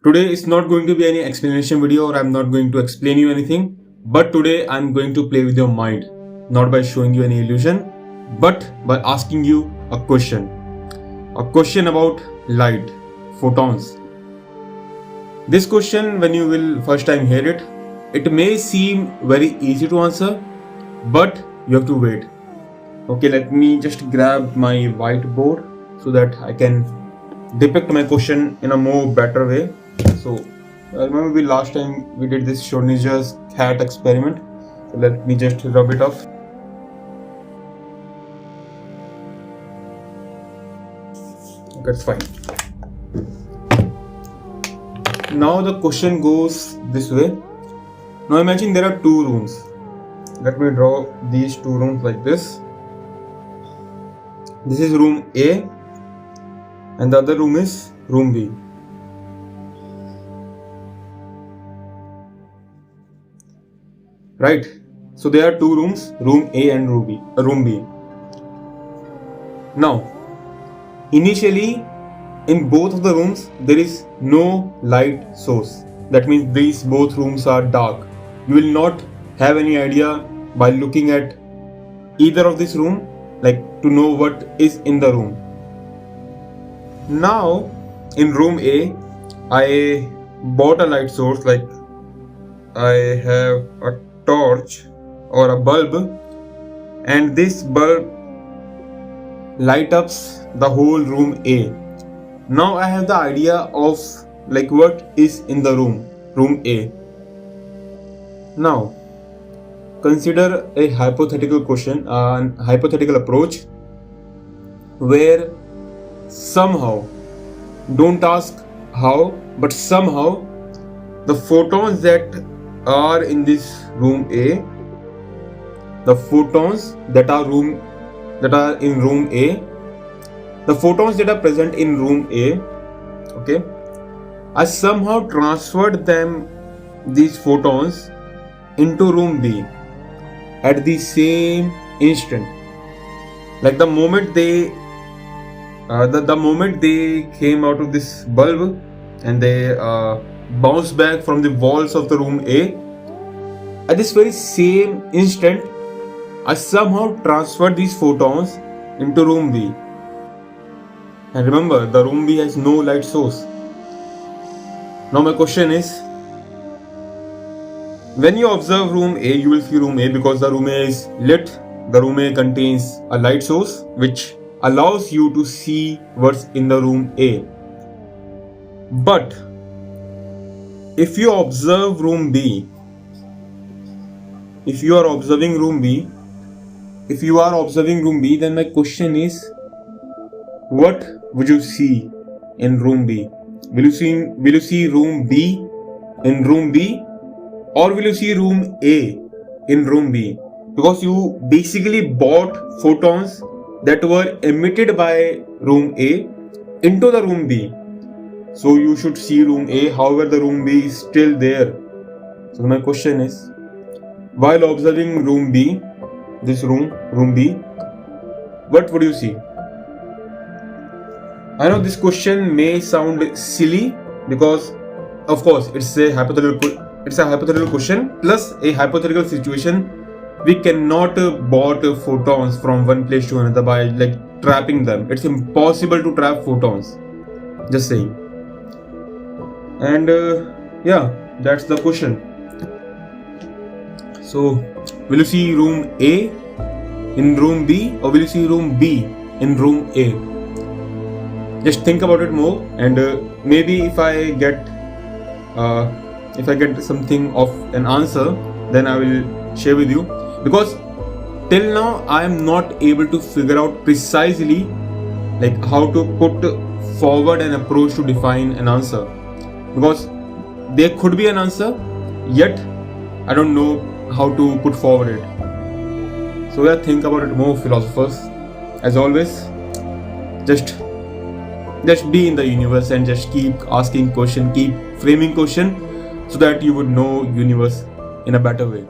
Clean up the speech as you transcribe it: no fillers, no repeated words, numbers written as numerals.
Today is not going to be any explanation video, or I'm not going to explain you anything, but today I'm going to play with your mind, not by showing you any illusion, but by asking you a question about light, photons. This question, when you will first time hear it, it may seem very easy to answer, but you have to wait. Okay, let me just grab my whiteboard so that I can depict my question in a more better way. So remember last time we did this Schrodinger's cat experiment. So let me just rub it off. That's fine. Now the question goes this way. Now imagine there are two rooms. Let me draw these two rooms like this. This is room A and the other room is room B. Right? So there are two rooms, room A and room B. Now, initially in both of the rooms there is no light source. That means these both rooms are dark. You will not have any idea by looking at either of this room, like to know what is in the room. Now in room A, I bought a light source, like I have a torch or a bulb, and this bulb light ups the whole room A. Now I have the idea of like what is in the room A. Now consider a hypothetical question, hypothetical approach, where somehow, don't ask how, but somehow the photons that are in this room A, the photons that are in room A, the photons that are present in room A, okay, I somehow transferred these photons into room B at the same instant. Like the moment they came out of this bulb and they bounced back from the walls of the room A, at this very same instant I somehow transferred these photons into room B. And remember, the room B has no light source. Now my question is, when you observe room A, you will see room A because the room A is lit. The room A contains a light source which allows you to see what's in the room A. But if you observe room B, then my question is, what would you see in room B? Will you see room B in room B, or will you see room A in room B? Because you basically bought photons that were emitted by room A into the room B. So you should see room A, however the room B is still there. So my question is, while observing room B, this room B, what would you see? I know this question may sound silly because of course it's a hypothetical question plus a hypothetical situation. We cannot bought photons from one place to another by like trapping them. It's impossible to trap photons. Just saying. And yeah, that's the question. So will you see room A in room B, or will you see room B in room A? Just think about it more, and maybe if I get something of an answer, then I will share with you. Because till now I am not able to figure out precisely like how to put forward an approach to define an answer. Because there could be an answer, yet I don't know how to put forward it. So yeah, think about it more, philosophers. As always, just be in the universe and just keep asking question, keep framing question, so that you would know universe in a better way.